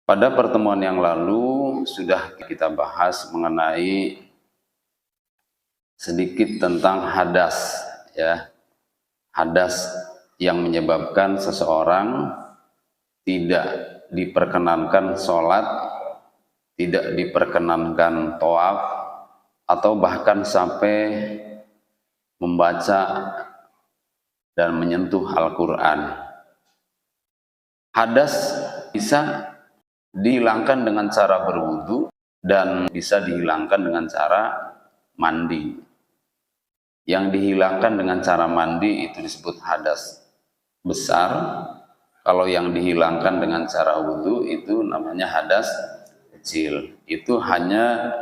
Pada pertemuan yang lalu sudah kita bahas mengenai sedikit tentang hadas, ya. Hadas yang menyebabkan seseorang tidak diperkenankan sholat, tidak diperkenankan tawaf, atau bahkan sampai membaca dan menyentuh Al-Quran. Hadas bisa dihilangkan dengan cara berwudu dan bisa dihilangkan dengan cara mandi. Yang dihilangkan dengan cara mandi itu disebut hadas besar. Kalau yang dihilangkan dengan cara wudu itu namanya hadas kecil. Itu hanya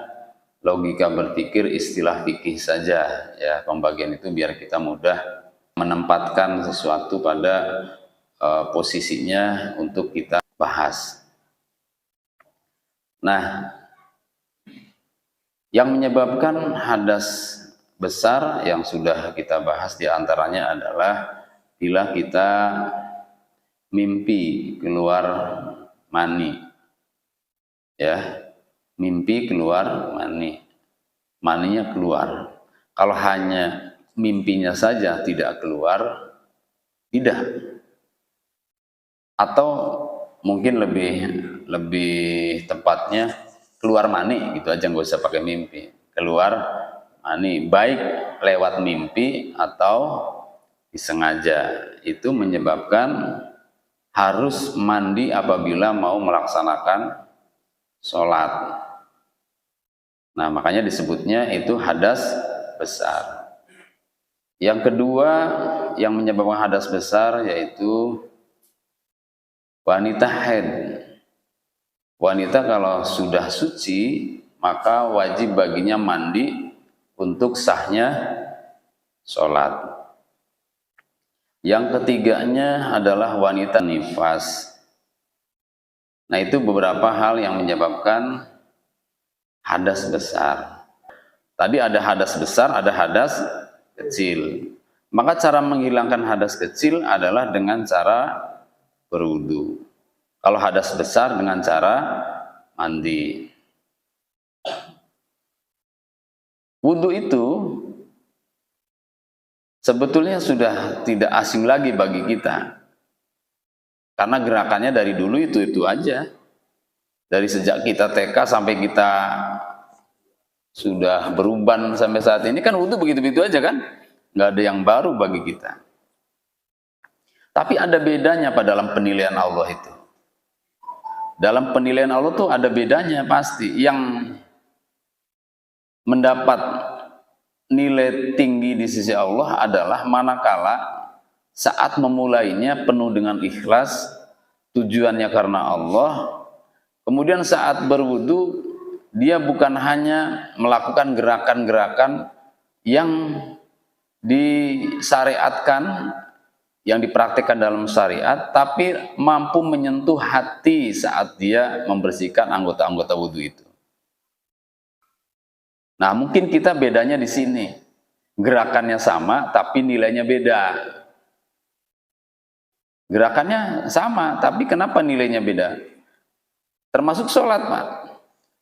logika berpikir, istilah fikih saja, ya. Pembagian itu biar kita mudah menempatkan sesuatu pada posisinya untuk kita bahas. Nah, yang menyebabkan hadas besar yang sudah kita bahas diantaranya adalah bila kita mimpi keluar mani, ya, mimpi keluar mani, maninya keluar. Kalau hanya mimpinya saja tidak keluar, tidak. Atau mungkin lebih tepatnya keluar mani gitu aja, nggak usah pakai mimpi. Keluar mani baik lewat mimpi atau disengaja, itu menyebabkan harus mandi apabila mau melaksanakan sholat. Nah, makanya disebutnya itu hadas besar. Yang kedua yang menyebabkan hadas besar yaitu wanita haid. Wanita kalau sudah suci, maka wajib baginya mandi untuk sahnya sholat. Yang ketiganya adalah wanita nifas. Nah, itu beberapa hal yang menyebabkan hadas besar. Tadi ada hadas besar, ada hadas kecil. Maka cara menghilangkan hadas kecil adalah dengan cara berwudu. Kalau hadas besar dengan cara mandi. Wudu itu sebetulnya sudah tidak asing lagi bagi kita. Karena gerakannya dari dulu itu aja. Dari sejak kita TK sampai kita sudah beruban sampai saat ini kan wudu begitu-begitu aja kan. Nggak ada yang baru bagi kita. Tapi ada bedanya dalam penilaian Allah itu. Dalam penilaian Allah tuh ada bedanya pasti. Yang mendapat nilai tinggi di sisi Allah adalah manakala saat memulainya penuh dengan ikhlas, tujuannya karena Allah. Kemudian saat berwudu, dia bukan hanya melakukan gerakan-gerakan yang disyariatkan, yang dipraktikkan dalam syariat, tapi mampu menyentuh hati saat dia membersihkan anggota-anggota wudu itu. Nah, mungkin kita bedanya di sini. Gerakannya sama, tapi nilainya beda. Gerakannya sama, tapi kenapa nilainya beda? Termasuk sholat, Pak.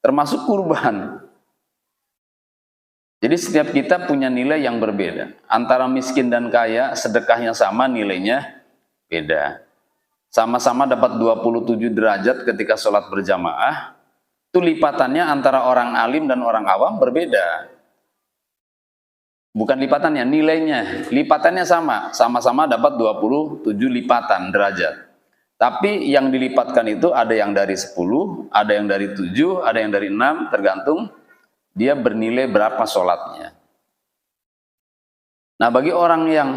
Termasuk kurban. Jadi setiap kita punya nilai yang berbeda. Antara miskin dan kaya, sedekahnya sama, nilainya beda. Sama-sama dapat 27 derajat ketika sholat berjamaah. Itu lipatannya antara orang alim dan orang awam berbeda. Bukan lipatannya, nilainya. Lipatannya sama. Sama-sama dapat 27 lipatan derajat. Tapi yang dilipatkan itu ada yang dari 10, ada yang dari 7, ada yang dari 6, tergantung dia bernilai berapa sholatnya. Nah, bagi orang yang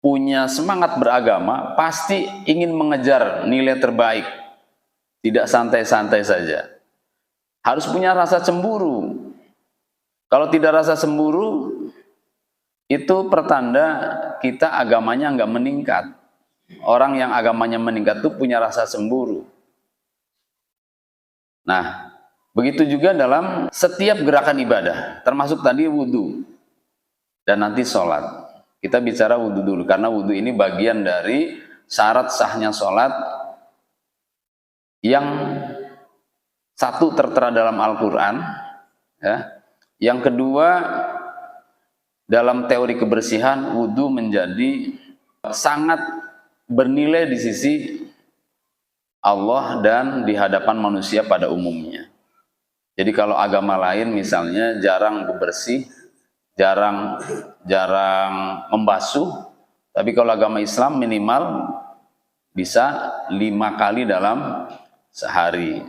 punya semangat beragama, pasti ingin mengejar nilai terbaik. Tidak santai-santai saja. Harus punya rasa cemburu. Kalau tidak rasa cemburu, itu pertanda kita agamanya nggak meningkat. Orang yang agamanya meningkat itu punya rasa cemburu. Nah, begitu juga dalam setiap gerakan ibadah, termasuk tadi wudu dan nanti sholat. Kita bicara wudu dulu, karena wudu ini bagian dari syarat sahnya sholat Yang satu tertera dalam Al-Quran, ya. Yang kedua, dalam teori kebersihan, wudhu menjadi sangat bernilai di sisi Allah dan di hadapan manusia pada umumnya. Jadi kalau agama lain misalnya jarang bebersih, jarang membasuh, tapi kalau agama Islam minimal bisa 5 kali dalam sehari.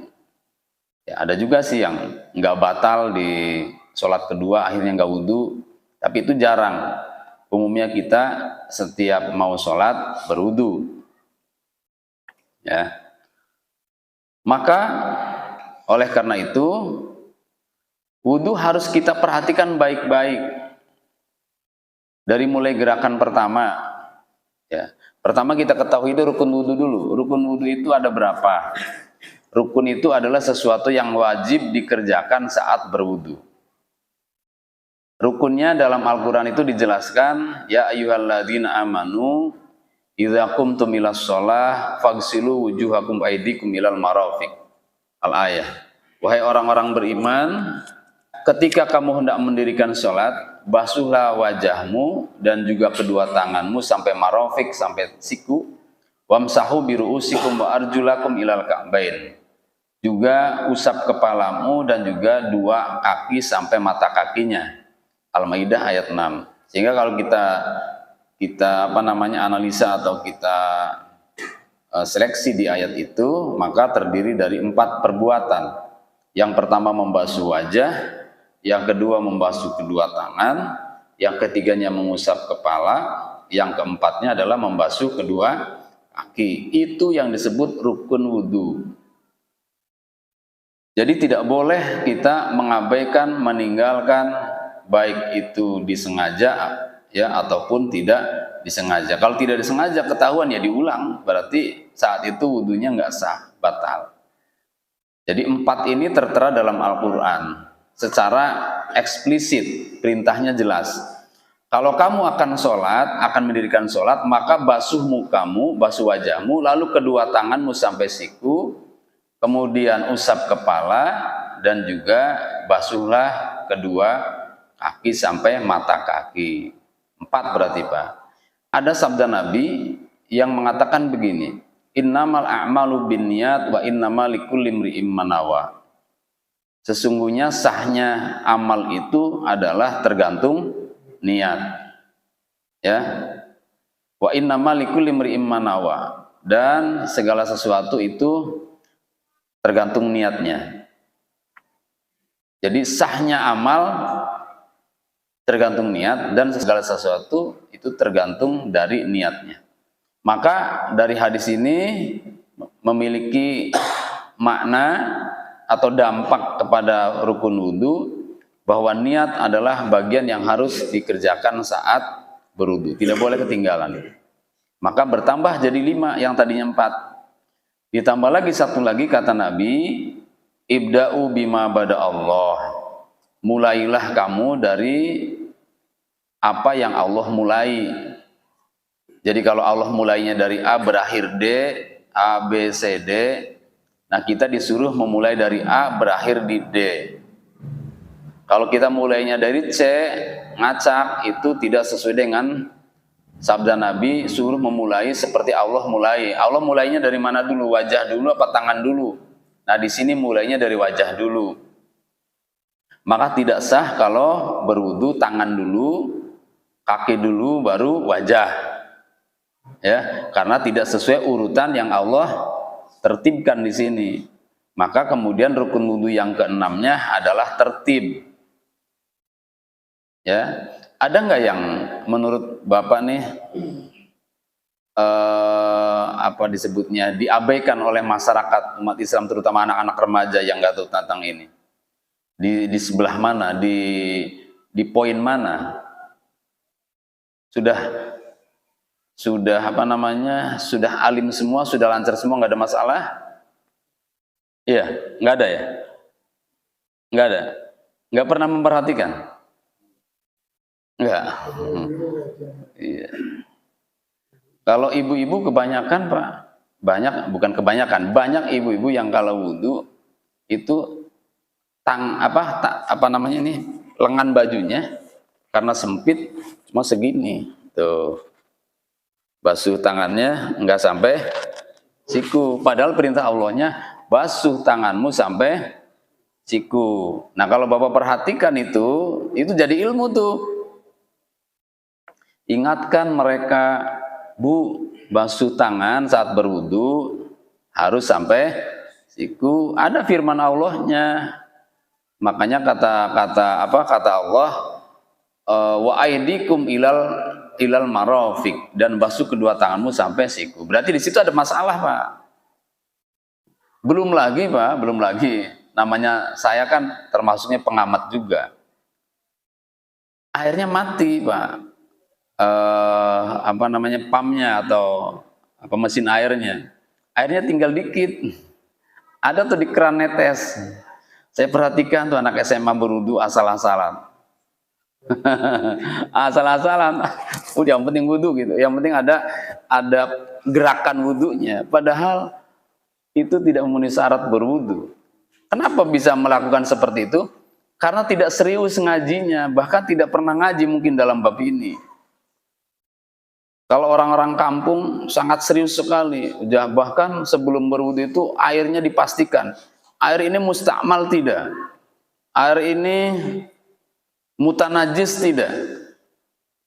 Ya, ada juga sih yang nggak batal di sholat kedua akhirnya nggak wudhu, tapi itu jarang. Umumnya kita setiap mau sholat berwudhu. Ya. Maka oleh karena itu wudhu harus kita perhatikan baik-baik dari mulai gerakan pertama. Ya. Pertama kita ketahui itu rukun wudhu dulu. Rukun wudhu itu ada berapa? Rukun itu adalah sesuatu yang wajib dikerjakan saat berwudhu. Rukunnya dalam Al-Quran itu dijelaskan, ya ayyuhalladzina amanu idza qumtum ilas shalah faghsilu wujuhakum aydikum ilal marafiq. Al-ayah. Wahai orang-orang beriman, ketika kamu hendak mendirikan sholat, basuhlah wajahmu dan juga kedua tanganmu sampai marafiq, sampai siku. Wamsahu biru'usikum wa arjulakum ilal ka'bain. Juga usap kepalamu dan juga 2 kaki sampai mata kakinya. Al-Maidah ayat 6. Sehingga kalau kita analisa atau kita seleksi di ayat itu, maka terdiri dari 4 perbuatan. Yang pertama membasuh wajah, yang kedua membasuh kedua tangan, yang ketiganya mengusap kepala, yang keempatnya adalah membasuh kedua kaki. Itu yang disebut rukun wudhu. Jadi tidak boleh kita mengabaikan, meninggalkan, baik itu disengaja ya ataupun tidak disengaja. Kalau tidak disengaja ketahuan ya diulang, berarti saat itu wudhunya nggak sah, batal. Jadi 4 ini tertera dalam Al-Quran secara eksplisit, perintahnya jelas. Kalau kamu akan sholat, akan mendirikan sholat, maka basuh mukamu, basuh wajahmu, lalu kedua tanganmu sampai siku, kemudian usap kepala, dan juga basuhlah kedua kaki sampai mata kaki. 4 berarti Pak. Ada sabda Nabi yang mengatakan begini, innamal a'malu binniyat wa innamal likulli imri'in ma nawa. Sesungguhnya sahnya amal itu adalah tergantung niat. Ya. Wa innamal likulli imri'in ma nawa. Dan segala sesuatu itu tergantung niatnya. Jadi sahnya amal tergantung niat dan segala sesuatu itu tergantung dari niatnya. Maka dari hadis ini memiliki makna atau dampak kepada rukun wudhu bahwa niat adalah bagian yang harus dikerjakan saat berwudhu, tidak boleh ketinggalan. Maka bertambah jadi 5 yang tadinya 4. Ditambah lagi 1 lagi kata Nabi, ibda'u bima bada Allah. Mulailah kamu dari apa yang Allah mulai. Jadi kalau Allah mulainya dari A berakhir D, A, B, C, D, nah kita disuruh memulai dari A berakhir di D. Kalau kita mulainya dari C, ngacak, itu tidak sesuai dengan sabda Nabi, suruh memulai seperti Allah mulai. Allah mulainya dari mana dulu? Wajah dulu apa tangan dulu? Nah di sini mulainya dari wajah dulu. Maka tidak sah kalau berwudu tangan dulu, kaki dulu, baru wajah. Ya, karena tidak sesuai urutan yang Allah tertibkan di sini. Maka kemudian rukun wudu yang ke-6-nya adalah tertib. Ya, ada nggak yang menurut Bapak nih apa disebutnya diabaikan oleh masyarakat umat Islam, terutama anak-anak remaja yang nggak tahu tentang ini? Di sebelah mana, di poin mana? Sudah apa namanya, sudah alim semua, sudah lancar semua, nggak ada masalah? Iya, nggak ada ya? Nggak ada? Nggak pernah memperhatikan? Nggak? Iya. Kalau ibu-ibu kebanyakan Pak, bukan kebanyakan, banyak ibu-ibu yang kalau wudhu itu apa namanya ini, lengan bajunya karena sempit cuma segini tuh, basuh tangannya enggak sampai siku, padahal perintah Allahnya basuh tanganmu sampai siku. Nah kalau Bapak perhatikan itu jadi ilmu tuh. Ingatkan mereka, Bu, basuh tangan saat berwudu harus sampai siku. Ada firman Allahnya. Makanya kata Allah, wa aidikum ilal marafiq, dan basuh kedua tanganmu sampai siku. Berarti di situ ada masalah, Pak. Belum lagi, Pak, belum lagi. Namanya saya kan termasuknya pengamat juga. Airnya mati, Pak. Apa namanya, pumpnya atau apa, mesin airnya tinggal dikit, ada tuh di keran netes. Saya perhatikan tuh anak SMA berwudu asal-asalan. Asal-asalan. Yang penting wudu gitu, yang penting ada gerakan wudunya, padahal itu tidak memenuhi syarat berwudu. Kenapa bisa melakukan seperti itu? Karena tidak serius ngajinya, bahkan tidak pernah ngaji mungkin dalam bab ini. Kalau orang-orang kampung sangat serius sekali, bahkan sebelum berwudu itu airnya dipastikan, air ini mustakmal tidak, air ini mutanajis tidak,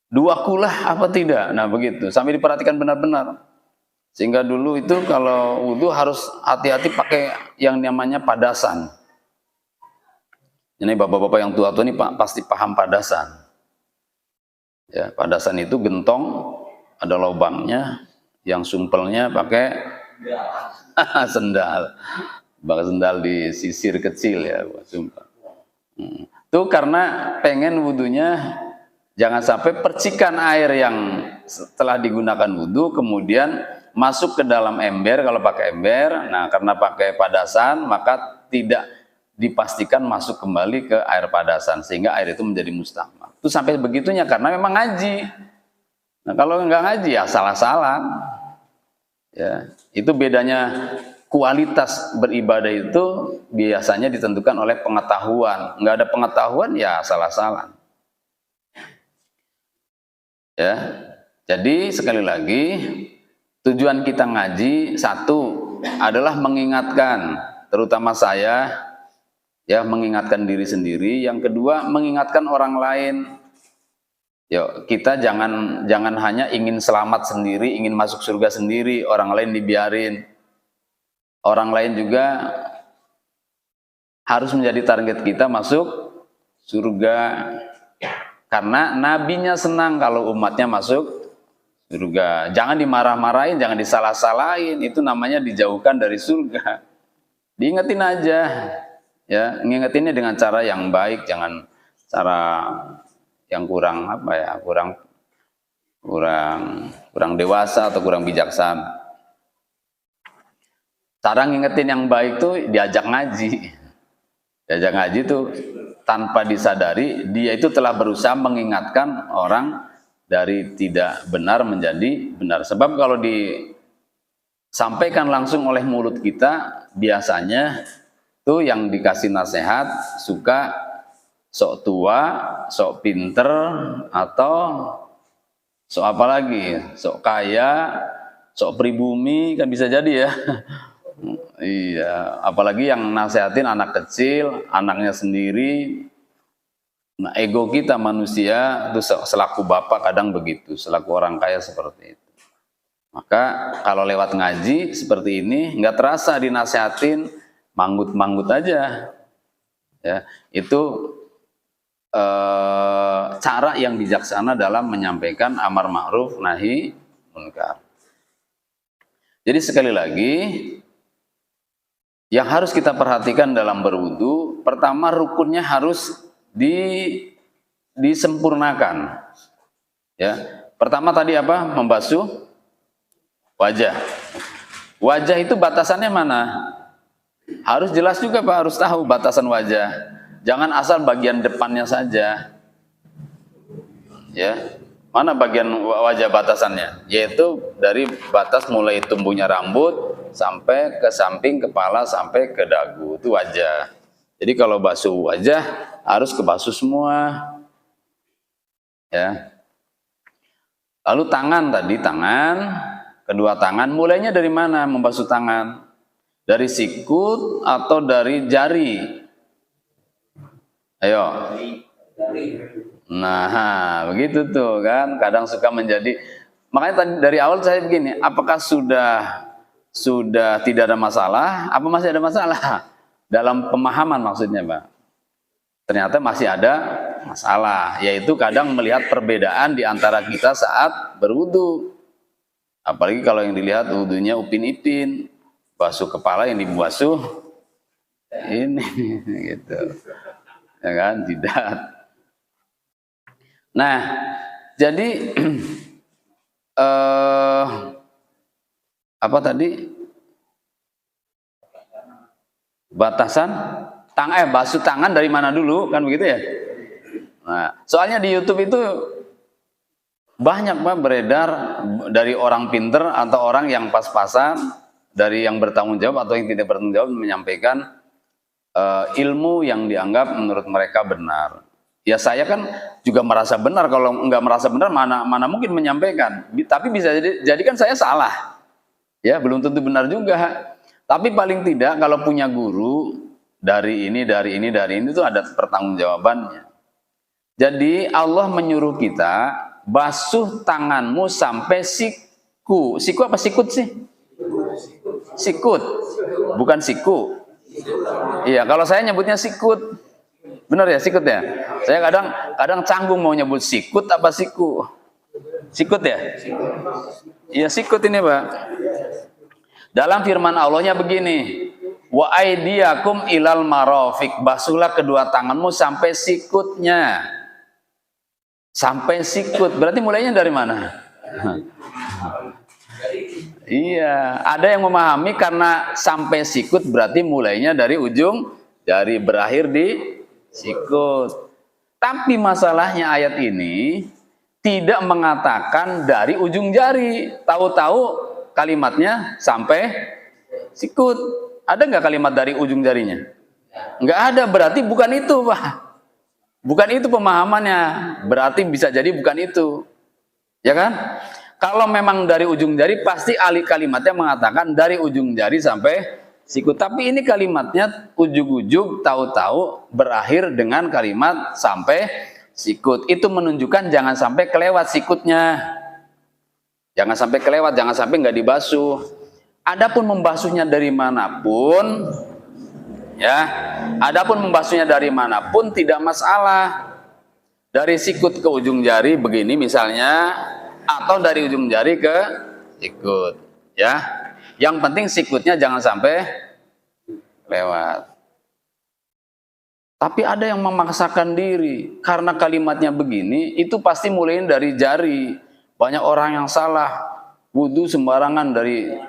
dua kulah apa tidak. Nah begitu, sampai diperhatikan benar-benar. Sehingga dulu itu kalau wudu harus hati-hati pakai yang namanya padasan. Ini bapak-bapak yang tua-tua ini pasti paham padasan. Ya, padasan itu gentong, ada lubangnya, yang sumpelnya pakai sendal. Pakai sendal disisir kecil ya, sumpel. Itu karena pengen wudunya jangan sampai percikan air yang setelah digunakan wudu kemudian masuk ke dalam ember. Kalau pakai ember, nah karena pakai padasan maka tidak dipastikan masuk kembali ke air padasan sehingga air itu menjadi mustakmal. Itu sampai begitunya karena memang ngaji. Nah kalau nggak ngaji ya salah-salah. Ya, itu bedanya. Kualitas beribadah itu biasanya ditentukan oleh pengetahuan. Nggak ada pengetahuan ya salah-salah. Ya, jadi sekali lagi tujuan kita ngaji satu adalah mengingatkan, terutama saya, ya mengingatkan diri sendiri. Yang kedua mengingatkan orang lain. Yuk, kita jangan hanya ingin selamat sendiri, ingin masuk surga sendiri, orang lain dibiarin. Orang lain juga harus menjadi target kita masuk surga. Karena nabinya senang kalau umatnya masuk surga. Jangan dimarah-marahin, jangan disalah-salahin, itu namanya dijauhkan dari surga. Diingetin aja. Ya, ngingetinnya dengan cara yang baik, jangan cara yang kurang dewasa atau kurang bijaksana. Cara ngingetin yang baik tuh diajak ngaji. Diajak ngaji tuh tanpa disadari dia itu telah berusaha mengingatkan orang dari tidak benar menjadi benar. Sebab kalau disampaikan langsung oleh mulut kita, biasanya tuh yang dikasih nasihat suka sok tua, sok pinter, atau sok apa lagi, sok kaya, sok pribumi, kan bisa jadi ya. Iya, apalagi yang nasihatin anak kecil, anaknya sendiri. Nah, ego kita manusia itu selaku bapak kadang begitu, selaku orang kaya seperti itu. Maka kalau lewat ngaji seperti ini, nggak terasa dinasihatin, manggut-manggut aja. Ya, itu cara yang bijaksana dalam menyampaikan amar ma'ruf nahi munkar. Jadi sekali lagi, yang harus kita perhatikan dalam berwudu, pertama rukunnya harus disempurnakan. Ya, pertama tadi apa? Membasuh wajah. Wajah itu batasannya mana? Harus jelas juga Pak, harus tahu batasan wajah. Jangan asal bagian depannya saja. Ya, Mana bagian wajah batasannya? Yaitu dari batas mulai tumbuhnya rambut sampai ke samping kepala sampai ke dagu, itu wajah. Jadi kalau basuh wajah harus kebasuh semua. Ya. Lalu tangan tadi, kedua tangan mulainya dari mana membasuh tangan? Dari sikut atau dari jari? Ayo. Nah, begitu tuh kan, kadang suka menjadi, makanya tadi dari awal saya begini, apakah sudah tidak ada masalah, apa masih ada masalah? Dalam pemahaman maksudnya, Pak. Ternyata masih ada masalah, yaitu kadang melihat perbedaan di antara kita saat berwudu. Apalagi kalau yang dilihat wudunya upin-ipin, basuh kepala yang dibasuh ini gitu. Ya kan, tidak. Nah, jadi apa tadi? Batasan basuh tangan dari mana dulu, kan begitu ya? Nah, soalnya di YouTube itu banyak Pak beredar dari orang pinter atau orang yang pas-pasan, dari yang bertanggung jawab atau yang tidak bertanggung jawab, menyampaikan ilmu yang dianggap menurut mereka benar. Ya saya kan juga merasa benar, kalau nggak merasa benar mana mungkin menyampaikan. Tapi bisa jadi kan saya salah. Ya, belum tentu benar juga. Tapi paling tidak kalau punya guru dari ini itu ada pertanggungjawabannya. Jadi Allah menyuruh kita basuh tanganmu sampai siku. Siku apa sikut sih? Sikut. Bukan siku. Iya, kalau saya nyebutnya sikut. Benar ya, sikut ya? Saya kadang canggung mau nyebut sikut apa siku. Sikut ya? Iya, sikut ini, Pak. Dalam firman Allahnya begini, wa aidiyakum ilal marafiq, basuhlah kedua tanganmu sampai sikutnya. Sampai sikut, berarti mulainya dari mana? Iya, ada yang memahami karena sampai sikut berarti mulainya dari ujung jari, berakhir di sikut. Tapi masalahnya ayat ini tidak mengatakan dari ujung jari. Tahu-tahu kalimatnya sampai sikut. Ada nggak kalimat dari ujung jarinya? Nggak ada, berarti bukan itu, Pak. Bukan itu pemahamannya. Berarti bisa jadi bukan itu. Ya kan? Kalau memang dari ujung jari, pasti alih kalimatnya mengatakan dari ujung jari sampai sikut. Tapi ini kalimatnya ujug-ujug, tahu-tahu berakhir dengan kalimat sampai sikut. Itu menunjukkan jangan sampai kelewat sikutnya. Jangan sampai kelewat, jangan sampai nggak dibasuh. Adapun membasuhnya dari manapun, ya, adapun membasuhnya dari manapun tidak masalah. Dari sikut ke ujung jari begini misalnya, atau dari ujung jari ke sikut, ya. Yang penting sikutnya jangan sampai lewat. Tapi ada yang memaksakan diri karena kalimatnya begini, itu pasti mulai dari jari. Banyak orang yang salah. Wudu sembarangan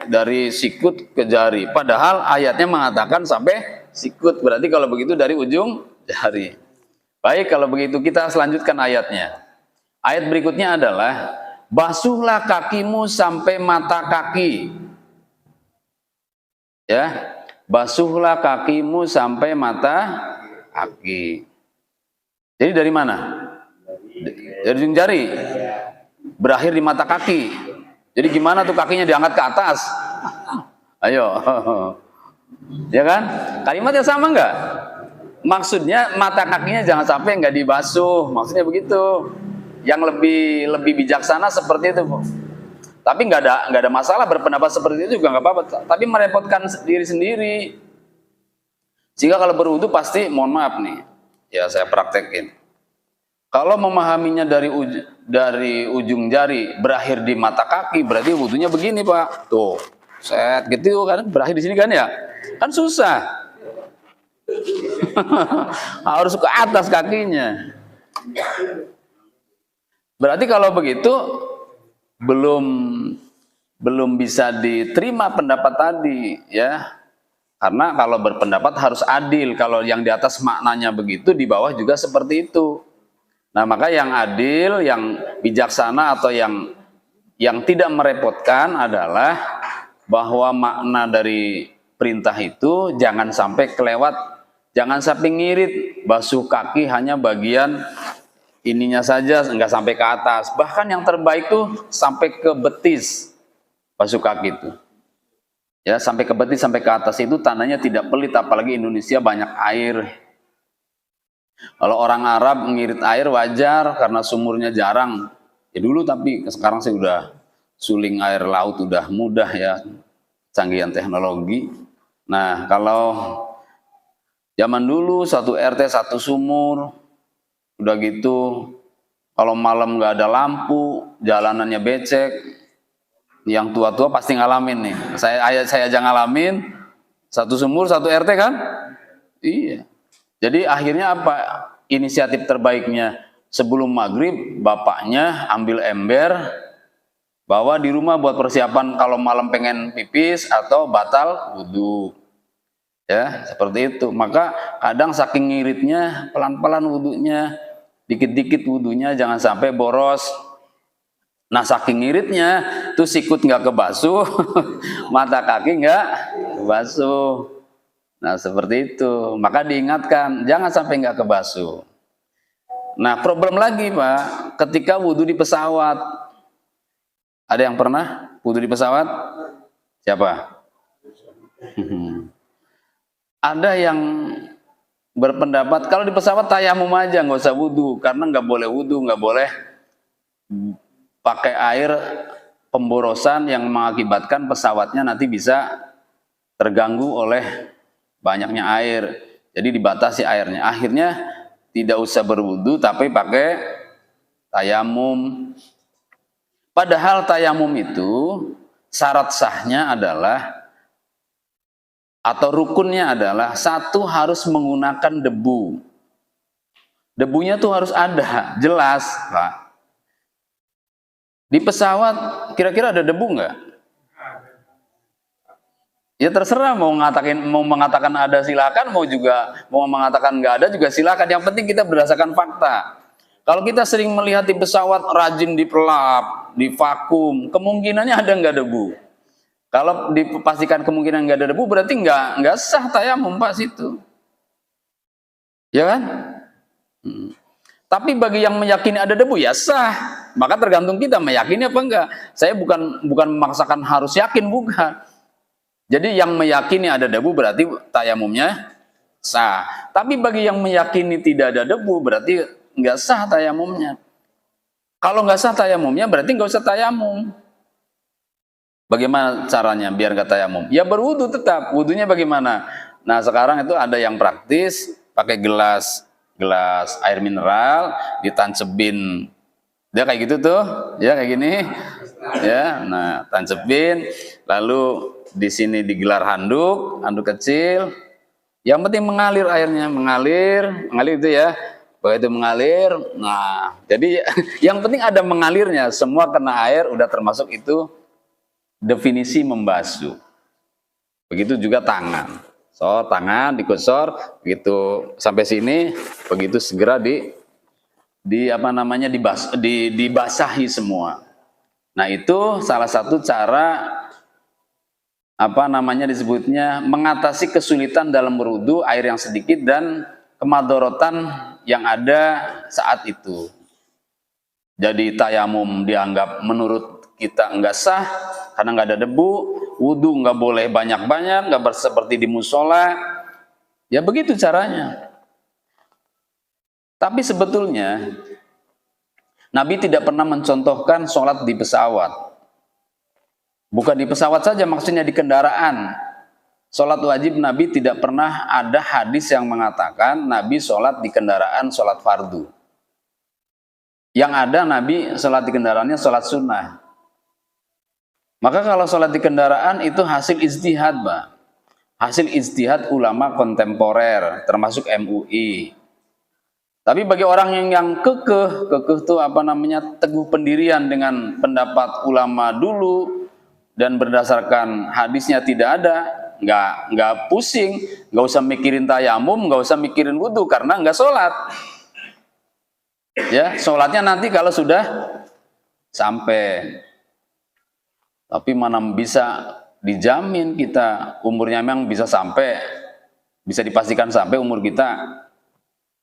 dari sikut ke jari. Padahal ayatnya mengatakan sampai sikut. Berarti kalau begitu dari ujung jari. Baik, kalau begitu kita selanjutkan ayatnya. Ayat berikutnya adalah basuhlah kakimu sampai mata kaki. Ya, basuhlah kakimu sampai mata kaki. Jadi dari mana? Dari ujung jari. Berakhir di mata kaki. Jadi gimana tuh kakinya diangkat ke atas? Ayo. Ya kan? Kalimatnya sama nggak? Maksudnya mata kakinya jangan sampai nggak dibasuh. Maksudnya begitu. Yang lebih bijaksana seperti itu, Bu. Tapi nggak ada masalah berpendapat seperti itu juga nggak apa-apa. Tapi merepotkan diri sendiri. Sehingga kalau berwudu pasti, mohon maaf nih, ya saya praktekin. Kalau memahaminya dari ujung jari berakhir di mata kaki, berarti wudunya begini, Pak. Tuh, set gitu kan, berakhir di sini kan ya? Kan susah. Harus ke atas kakinya. Berarti kalau begitu belum bisa diterima pendapat tadi, ya. Karena kalau berpendapat harus adil. Kalau yang di atas maknanya begitu, di bawah juga seperti itu. Nah, maka yang adil, yang bijaksana atau yang tidak merepotkan adalah bahwa makna dari perintah itu jangan sampai kelewat, jangan sampai ngirit, basuh kaki hanya bagian ininya saja, nggak sampai ke atas. Bahkan yang terbaik tuh sampai ke betis, basuh kaki itu. Ya, sampai ke betis, sampai ke atas itu tandanya tidak pelit, apalagi Indonesia banyak air. Kalau orang Arab mengirit air wajar karena sumurnya jarang. Ya dulu, tapi sekarang sih udah suling air laut udah mudah ya, canggihan teknologi. Nah, kalau zaman dulu satu RT satu sumur, udah gitu kalau malam nggak ada lampu, jalanannya becek, yang tua-tua pasti ngalamin nih. Saya aja ngalamin, satu sumur satu RT kan? Iya. Jadi akhirnya apa? Inisiatif terbaiknya sebelum maghrib, bapaknya ambil ember, bawa di rumah buat persiapan kalau malam pengen pipis atau batal wudhu. Ya, seperti itu. Maka kadang saking ngiritnya, pelan-pelan wudhunya, dikit-dikit wudhunya, jangan sampai boros. Nah, saking ngiritnya, tuh sikut nggak kebasuh, mata kaki nggak kebasuh. Nah, seperti itu. Maka diingatkan, jangan sampai nggak kebasuh. Nah, problem lagi, Pak, ketika wudhu di pesawat. Ada yang pernah wudhu di pesawat? Siapa? Ada yang berpendapat kalau di pesawat tayamum aja, nggak usah wudhu, karena nggak boleh wudhu, nggak boleh pakai air pemborosan yang mengakibatkan pesawatnya nanti bisa terganggu oleh banyaknya air. Jadi dibatasi airnya. Akhirnya tidak usah berwudhu tapi pakai tayamum. Padahal tayamum itu syarat sahnya adalah atau rukunnya adalah satu, harus menggunakan debu. Debunya tuh harus ada, jelas, Pak. Di pesawat kira-kira ada debu nggak? Ya terserah, mau mengatakan ada silakan, mau mengatakan nggak ada juga silakan. Yang penting kita berdasarkan fakta. Kalau kita sering melihat di pesawat rajin dipelap, divakum, kemungkinannya ada nggak debu. Kalau dipastikan kemungkinan nggak ada debu, berarti nggak sah tayamum, Pak, situ. Ya kan? Tapi bagi yang meyakini ada debu ya sah. Maka tergantung kita meyakini apa enggak. Saya bukan memaksakan harus yakin, bukan. Jadi yang meyakini ada debu berarti tayamumnya sah. Tapi bagi yang meyakini tidak ada debu berarti nggak sah tayamumnya. Kalau nggak sah tayamumnya berarti nggak usah tayamum. Bagaimana caranya biar nggak tayamum? Ya berwudu tetap. Wudunya bagaimana? Nah, sekarang itu ada yang praktis, pakai gelas air mineral, ditancebin. Dia kayak gitu tuh, ya kayak gini. Ya, nah, tancebin, lalu di sini digelar handuk kecil. Yang penting mengalir airnya, mengalir itu ya. Begitu mengalir, nah, jadi yang penting ada mengalirnya, semua kena air udah termasuk itu definisi membasuh. Begitu juga tangan. So, tangan digosor begitu sampai sini, begitu segera dibasahi semua. Nah, itu salah satu cara disebutnya mengatasi kesulitan dalam berwudu, air yang sedikit dan kemadorotan yang ada saat itu. Jadi tayamum dianggap menurut kita enggak sah karena enggak ada debu, wudu enggak boleh banyak-banyak, enggak seperti di musola. Ya begitu caranya. Tapi sebetulnya Nabi tidak pernah mencontohkan sholat di pesawat. Bukan di pesawat saja, maksudnya di kendaraan. Sholat wajib Nabi tidak pernah ada hadis yang mengatakan Nabi sholat di kendaraan sholat fardu. Yang ada Nabi sholat di kendaraannya sholat sunnah. Maka kalau sholat di kendaraan itu hasil ijtihad, Pak. Hasil ijtihad ulama kontemporer, termasuk MUI. Tapi bagi orang yang kekeh itu teguh pendirian dengan pendapat ulama dulu dan berdasarkan hadisnya tidak ada, nggak pusing, nggak usah mikirin tayamum, nggak usah mikirin wudu karena nggak sholat. Ya, sholatnya nanti kalau sudah sampai. Tapi mana bisa dijamin kita umurnya memang bisa sampai, bisa dipastikan sampai umur kita?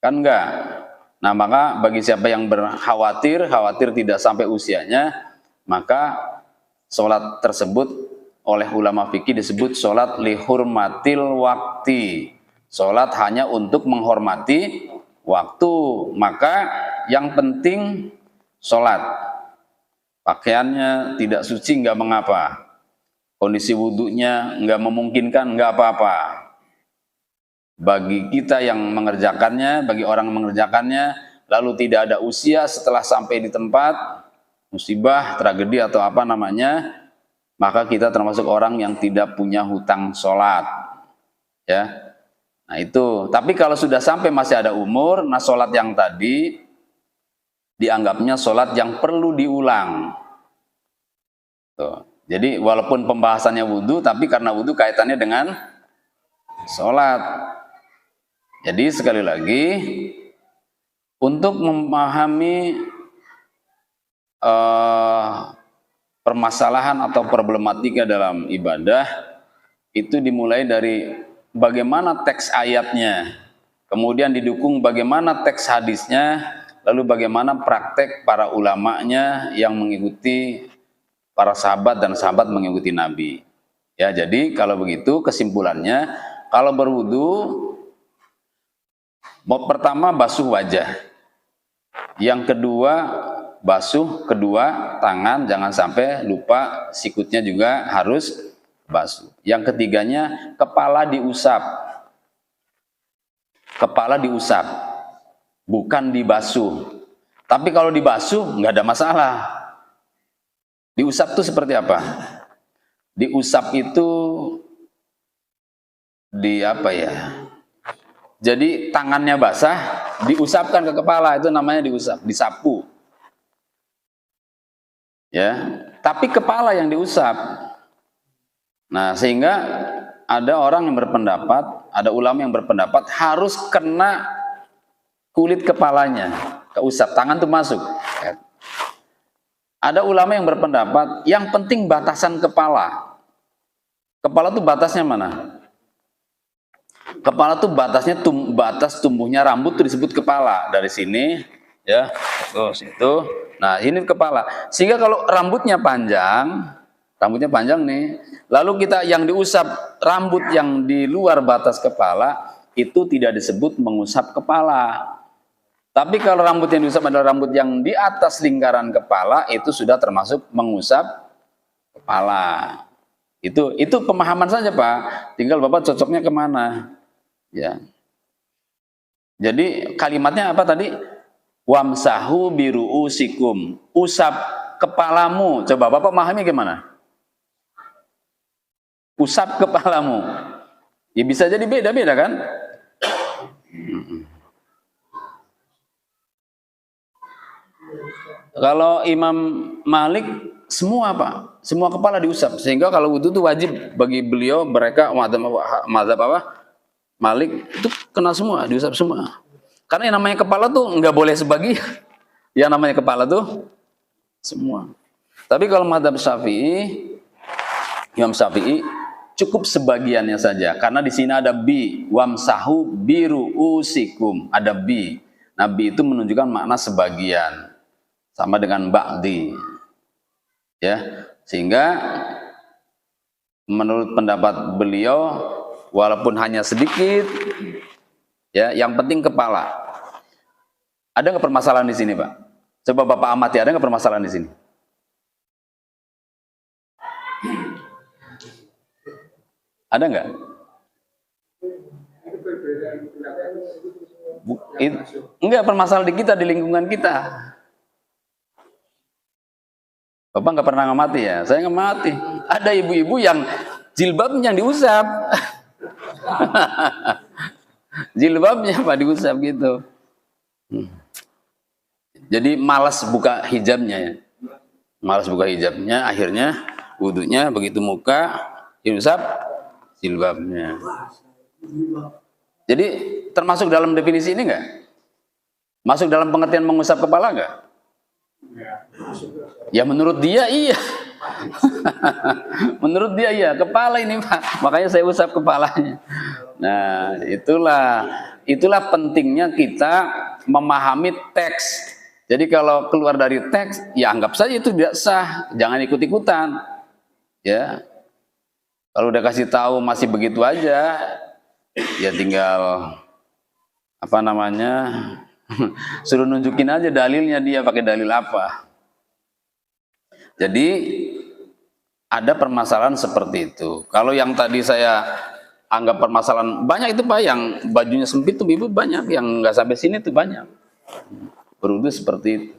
Kan enggak. Nah, maka bagi siapa yang khawatir tidak sampai usianya, maka sholat tersebut oleh ulama fikih disebut sholat lihurmatil wakti. Sholat hanya untuk menghormati waktu. Maka yang penting sholat. Pakaiannya tidak suci nggak mengapa. Kondisi wudhunya nggak memungkinkan nggak apa-apa. Bagi kita yang mengerjakannya, bagi orang yang mengerjakannya, lalu tidak ada usia setelah sampai di tempat, musibah, tragedi atau apa namanya, maka kita termasuk orang yang tidak punya hutang sholat. Ya, nah itu. Tapi kalau sudah sampai masih ada umur, nah sholat yang tadi dianggapnya sholat yang perlu diulang. Tuh. Jadi walaupun pembahasannya wudhu, tapi karena wudhu kaitannya dengan sholat. Jadi sekali lagi, untuk memahami permasalahan atau problematika dalam ibadah, itu dimulai dari bagaimana teks ayatnya, kemudian didukung bagaimana teks hadisnya, lalu bagaimana praktek para ulamanya yang mengikuti para sahabat dan sahabat mengikuti Nabi. Ya, jadi kalau begitu kesimpulannya, kalau berwudu, pertama basuh wajah, yang kedua basuh kedua tangan, jangan sampai lupa sikutnya juga harus basuh. Yang ketiganya kepala diusap, bukan dibasuh. Tapi kalau dibasuh nggak ada masalah. Diusap itu seperti apa? Diusap itu di apa ya? Jadi tangannya basah, diusapkan ke kepala, itu namanya diusap, disapu. Ya, tapi kepala yang diusap. Nah, sehingga ada orang yang berpendapat, ada ulama yang berpendapat harus kena kulit kepalanya, keusap, tangan tuh masuk. Ada ulama yang berpendapat yang penting batasan kepala. Kepala tuh batasnya mana? Kepala tuh batasnya batas tumbuhnya rambut tuh disebut kepala. Dari sini ya, tuh situ. Nah, ini kepala. Sehingga kalau rambutnya panjang nih, lalu kita yang diusap rambut yang di luar batas kepala, itu tidak disebut mengusap kepala. Tapi kalau rambut yang diusap adalah rambut yang di atas lingkaran kepala, itu sudah termasuk mengusap kepala. Itu pemahaman saja, Pak. Tinggal Bapak cocoknya kemana. Ya. Jadi kalimatnya apa tadi? Wamsahu biru'usikum. Usap kepalamu. Coba Bapak memahami gimana? Usap kepalamu. Ya bisa jadi beda-beda kan? Kalau Imam Malik semua Pak, semua kepala diusap. Sehingga kalau wudhu itu wajib bagi beliau, mereka mazhab apa? Malik itu kena semua, diusap semua. Karena yang namanya kepala tuh nggak boleh sebagian. Yang namanya kepala tuh semua. Tapi kalau mazhab Syafi'i, Imam Syafi'i cukup sebagiannya saja. Karena di sini ada bi, wamsahu biru'usikum, ada bi. Nah, bi itu menunjukkan makna sebagian. Sama dengan ba'di. Ya, sehingga menurut pendapat beliau, walaupun hanya sedikit, ya, yang penting kepala. Ada nggak permasalahan di sini, Pak? Coba Bapak amati, ada nggak permasalahan di sini? Ada nggak? Enggak, permasalahan di kita, di lingkungan kita. Bapak nggak pernah ngamati ya? Saya ngamati. Ada ibu-ibu yang jilbabnya diusap. Jilbabnya Pak diusap gitu. Jadi malas buka hijabnya ya. Malas buka hijabnya, akhirnya wudhunya begitu muka diusap jilbabnya. Jadi termasuk dalam definisi ini enggak? Masuk dalam pengertian mengusap kepala nggak? Ya menurut dia iya. Menurut dia iya, kepala ini Pak. Makanya saya usap kepalanya. Nah, itulah pentingnya kita memahami teks. Jadi kalau keluar dari teks, ya anggap saja itu tidak sah, jangan ikut-ikutan. Ya. Kalau udah kasih tahu masih begitu aja, ya tinggal apa namanya? Suruh nunjukin aja dalilnya, dia pakai dalil apa. Jadi ada permasalahan seperti itu. Kalau yang tadi saya anggap permasalahan banyak itu Pak, yang bajunya sempit tuh ibu banyak, yang nggak sampai sini tuh banyak. Berwudu seperti itu.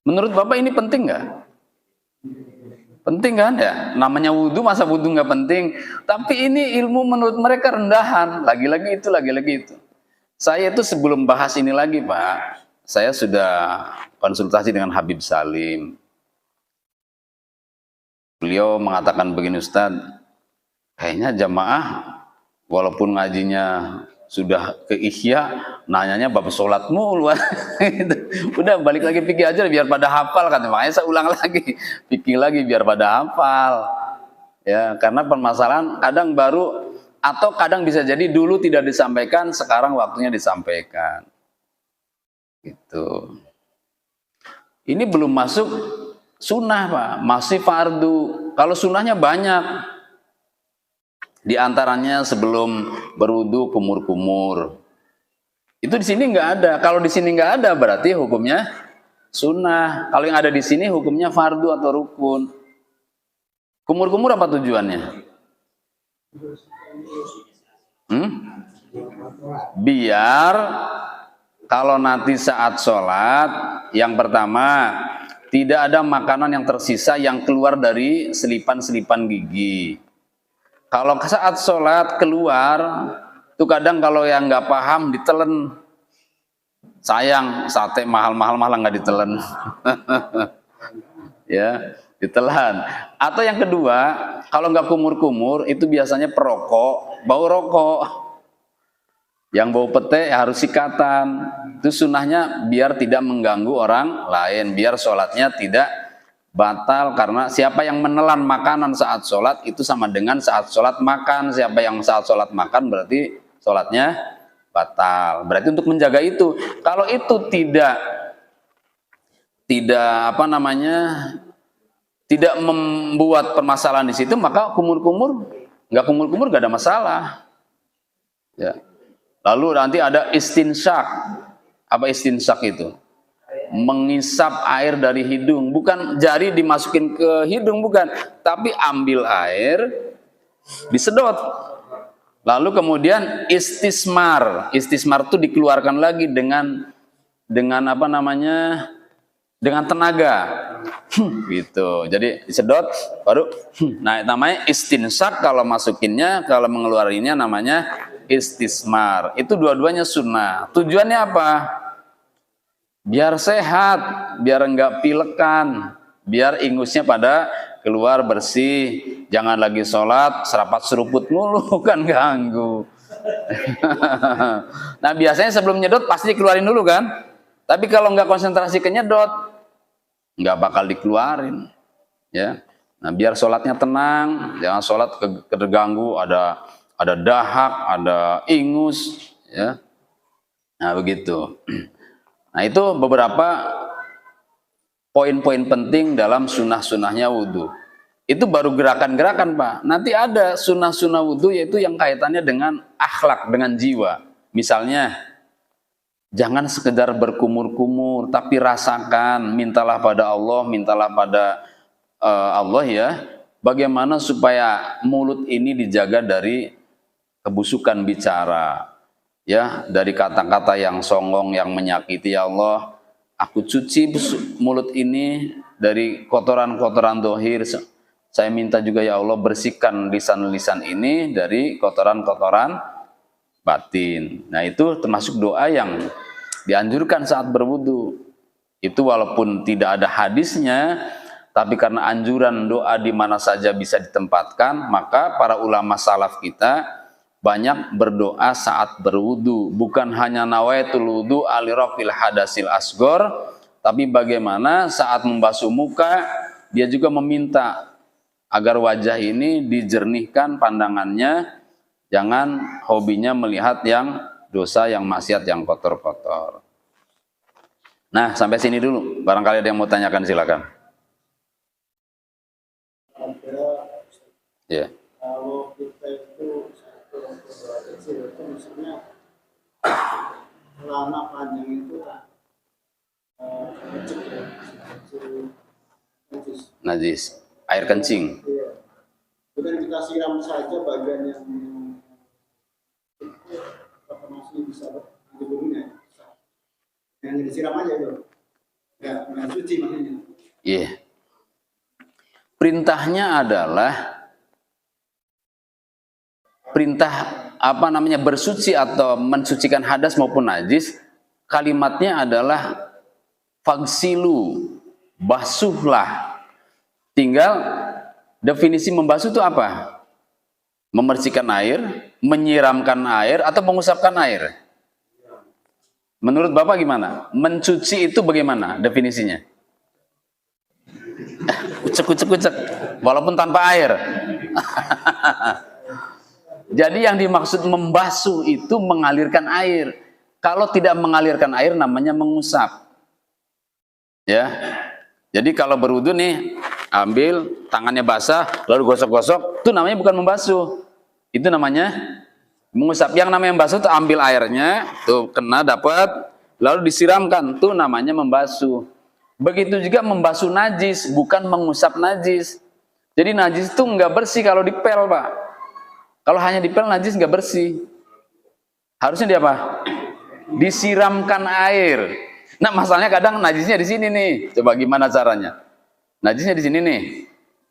Menurut Bapak ini penting nggak? Penting kan ya? Namanya wudu, masa wudu nggak penting? Tapi ini ilmu menurut mereka rendahan. Lagi-lagi itu. Saya itu sebelum bahas ini lagi Pak, saya sudah konsultasi dengan Habib Salim. Beliau mengatakan begini, Ustadz, kayaknya jamaah walaupun ngajinya sudah ke Ihya, nanyanya bab sholat mulu. Udah balik lagi pikir aja biar pada hafal kan. Makanya saya ulang lagi, pikir lagi biar pada hafal. Ya, karena permasalahan kadang baru atau kadang bisa jadi dulu tidak disampaikan, sekarang waktunya disampaikan. Gitu. Ini belum masuk sunnah Pak, masih fardu. Kalau sunnahnya banyak. Di antaranya sebelum berwudu kumur-kumur. Itu di sini nggak ada. Kalau di sini nggak ada berarti hukumnya sunnah. Kalau yang ada di sini hukumnya fardu atau rukun. Kumur-kumur apa tujuannya? Biar kalau nanti saat sholat, yang pertama tidak ada makanan yang tersisa yang keluar dari selipan-selipan gigi. Kalau saat sholat keluar, tuh kadang kalau yang nggak paham ditelen. Sayang, sate mahal-mahal malah nggak ditelen. Ya, ditelan. Atau yang kedua, kalau nggak kumur-kumur, itu biasanya perokok, bau rokok. Yang bau pete harus sikatan. Itu sunnahnya biar tidak mengganggu orang lain, biar sholatnya tidak batal. Karena siapa yang menelan makanan saat sholat itu sama dengan saat sholat makan. Siapa yang saat sholat makan berarti sholatnya batal. Berarti untuk menjaga itu. Kalau itu tidak tidak membuat permasalahan di situ, maka kumur-kumur nggak ada masalah. Ya. Lalu nanti ada istinsyak. Apa istinsyak itu? Mengisap air dari hidung, bukan jari dimasukin ke hidung, bukan, tapi ambil air disedot, lalu kemudian istismar itu dikeluarkan lagi dengan apa namanya, dengan tenaga gitu. Jadi disedot baru nah namanya istinsyak kalau masukinnya, kalau mengeluarinya namanya istismar. Itu dua-duanya sunnah. Tujuannya apa? Biar sehat, biar enggak pilekan, biar ingusnya pada keluar bersih. Jangan lagi sholat serapat seruput mulu, kan ganggu. Nah biasanya sebelum nyedot pasti dikeluarin dulu kan. Tapi kalau enggak konsentrasi ke nyedot, enggak bakal dikeluarin. Ya. Nah biar sholatnya tenang, jangan sholat terganggu, ada dahak, ada ingus, ya. Nah begitu. Nah itu beberapa poin-poin penting dalam sunnah-sunnahnya wudhu. Itu baru gerakan-gerakan Pak. Nanti ada sunnah-sunnah wudhu yaitu yang kaitannya dengan akhlak, dengan jiwa. Misalnya, jangan sekedar berkumur-kumur, tapi rasakan, mintalah pada Allah, mintalah pada Allah ya. Bagaimana supaya mulut ini dijaga dari kebusukan bicara. Ya, dari kata-kata yang songong, yang menyakiti. Ya Allah, aku cuci mulut ini dari kotoran-kotoran dohir. Saya minta juga ya Allah, bersihkan lisan-lisan ini dari kotoran-kotoran batin. Nah itu termasuk doa yang dianjurkan saat berwudu. Itu walaupun tidak ada hadisnya, tapi karena anjuran doa di mana saja bisa ditempatkan, maka para ulama salaf kita banyak berdoa saat berwudu. Bukan hanya nawaitul wudu alirafil hadasil asgor, tapi bagaimana saat membasuh muka, dia juga meminta agar wajah ini dijernihkan pandangannya, jangan hobinya melihat yang dosa, yang maksiat, yang kotor-kotor. Nah, sampai sini dulu. Barangkali ada yang mau tanyakan, silakan. Ya. Kalau kita itu kecil itu maksudnya celana panjang itu kecil ya, Najis, air kencing. Iya. Kemudian kita siram saja bagian yang apa masih bisa dihubungnya. Yang disiram aja itu. Ya, nggak suci makanya. Iya. Perintahnya adalah perintah bersuci atau mensucikan hadas maupun najis. Kalimatnya adalah fagsilu, basuhlah. Tinggal definisi membasuh itu apa? Memercikan air, menyiramkan air, atau mengusapkan air. Menurut Bapak gimana? Mencuci itu bagaimana definisinya? Ucek, walaupun tanpa air. Jadi yang dimaksud membasuh itu mengalirkan air. Kalau tidak mengalirkan air namanya mengusap. Ya. Jadi kalau berwudu nih, ambil tangannya basah lalu gosok-gosok, itu namanya bukan membasuh. Itu namanya mengusap. Yang namanya membasuh itu ambil airnya, tuh kena dapat, lalu disiramkan, itu namanya membasuh. Begitu juga membasuh najis, bukan mengusap najis. Jadi najis itu nggak bersih kalau dipel, Pak. Kalau hanya dipel najis nggak bersih. Harusnya dia apa? Disiramkan air. Nah, masalahnya kadang najisnya di sini nih. Coba gimana caranya? Najisnya di sini nih.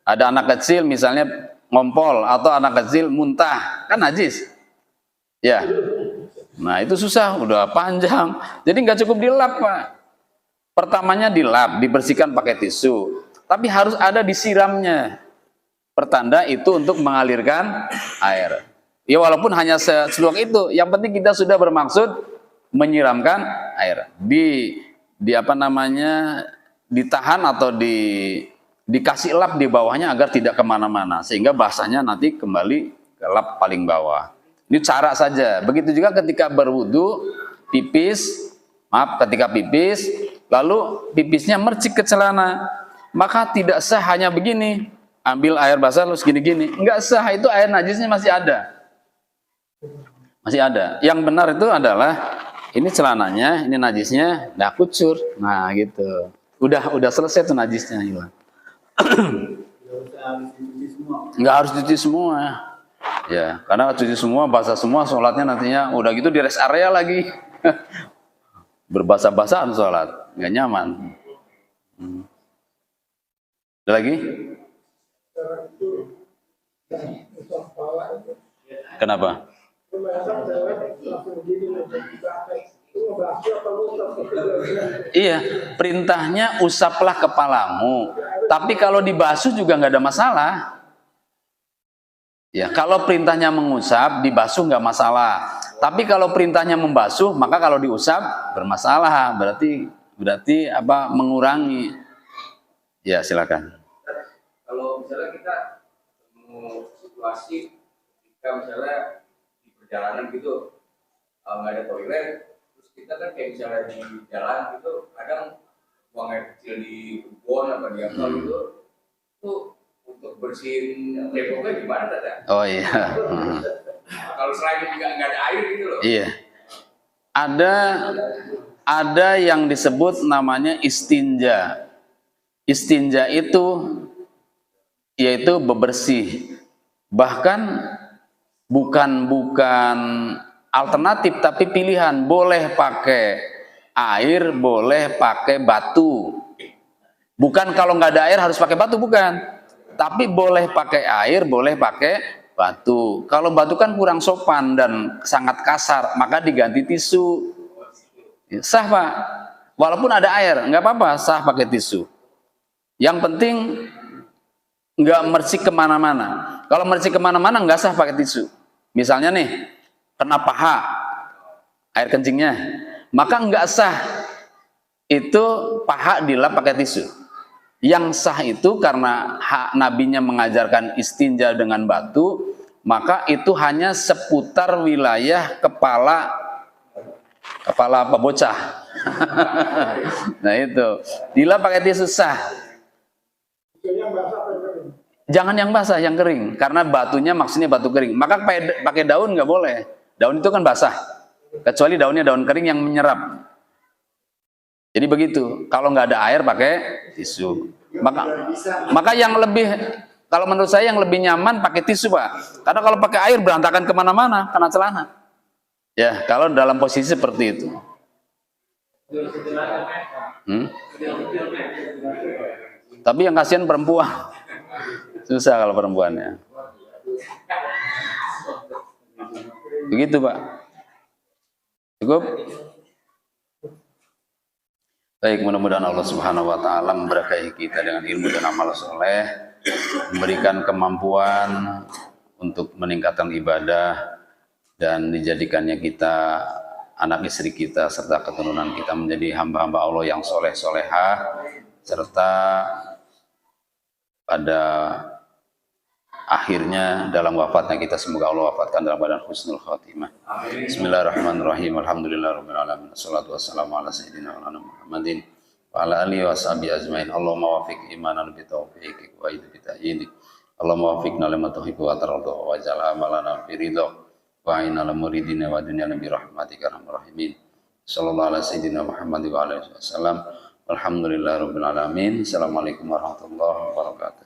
Ada anak kecil misalnya ngompol atau anak kecil muntah, kan najis. Ya. Nah, itu susah, udah panjang. Jadi nggak cukup dilap, Pak. Pertamanya dilap, dibersihkan pakai tisu. Tapi harus ada disiramnya. Pertanda itu untuk mengalirkan air. Ya walaupun hanya seluang itu, yang penting kita sudah bermaksud menyiramkan air. Ditahan atau dikasih lap di bawahnya agar tidak kemana-mana, sehingga basahnya nanti kembali ke lap paling bawah. Ini cara saja. Begitu juga ketika berwudu, ketika pipis, lalu pipisnya mercik ke celana, maka tidak sah hanya begini. Ambil air basah terus gini-gini, enggak sah, itu air najisnya masih ada. Masih ada. Yang benar itu adalah ini celananya, ini najisnya, dah kucur. Nah, gitu. Udah selesai tuh najisnya hilang. Enggak harus cuci semua. Ya, karena cuci semua, basah semua, sholatnya nantinya udah gitu di rest area lagi. Berbasah-basahan sholat, enggak nyaman. Ada lagi? Kenapa? Iya, perintahnya usaplah kepalamu. Tapi kalau dibasuh juga nggak ada masalah. Ya, kalau perintahnya mengusap, dibasuh nggak masalah. Tapi kalau perintahnya membasuh, maka kalau diusap bermasalah. Berarti apa? Mengurangi. Ya, silakan. Kalau misalnya kita ketemu situasi ketika misalnya di perjalanan gitu nggak ada toilet, terus kita kan kayak misalnya di jalan gitu kadang buang air kecil di kebun apa di apa gitu, tuh untuk bersihin temboknya gimana tata? Oh iya. Kalau selain juga nggak ada air gitu loh. Iya. Ada yang disebut namanya istinja. Istinja itu yaitu bebersih. Bahkan bukan alternatif tapi pilihan. Boleh pakai air, boleh pakai batu. Bukan kalau nggak ada air harus pakai batu, bukan. Tapi boleh pakai air, boleh pakai batu. Kalau batu kan kurang sopan dan sangat kasar, maka diganti tisu. Sah, Pak. Walaupun ada air, nggak apa-apa, sah pakai tisu. Yang penting nggak mercik kemana-mana. Kalau mercik kemana-mana nggak sah pakai tisu. misalnya nih, kena paha air kencingnya, maka nggak sah itu paha dilap pakai tisu. Yang sah itu karena nabinya mengajarkan istinja dengan batu, maka itu hanya seputar wilayah kepala apa bocah. Nah itu dilap pakai tisu sah. Yang basah apa yang kering? Jangan yang basah, yang kering, karena batunya maksudnya batu kering. Maka pakai daun nggak boleh. Daun itu kan basah, kecuali daunnya daun kering yang menyerap. Jadi begitu. Kalau nggak ada air pakai tisu. Maka yang lebih, kalau menurut saya yang lebih nyaman pakai tisu, Pak. Karena kalau pakai air berantakan kemana-mana, kena celana. Ya, kalau dalam posisi seperti itu. Tapi yang kasihan perempuan. Susah kalau perempuannya. Begitu, Pak. Cukup? Baik, mudah-mudahan Allah Subhanahu wa taala memberkahi kita dengan ilmu dan amal soleh, memberikan kemampuan untuk meningkatkan ibadah, dan dijadikannya kita, anak istri kita serta keturunan kita menjadi hamba-hamba Allah yang soleh solehah, serta pada akhirnya dalam wafatnya kita semoga Allah wafatkan dalam badan husnul khatimah. Bismillahirrahmanirrahim. Alhamdulillahirabbil alamin. Wassalatu wassalamu ala sayyidina Muhammadin wa ala alihi washabihi ajmain. Allahumma wafiq imanan bi taufiqik wa aid bi ta'yidik. Allahumma wafiqna lima tuhibbu wa tarda wa ja'al amalana fi ridha wa inna lil muridina wa dunyana bi rahmatika arhamar rahimin. Sallallahu ala sayyidina Muhammad wa alihi wasallam. Alhamdulillahirabbil alamin. Assalamualaikum warahmatullahi wabarakatuh.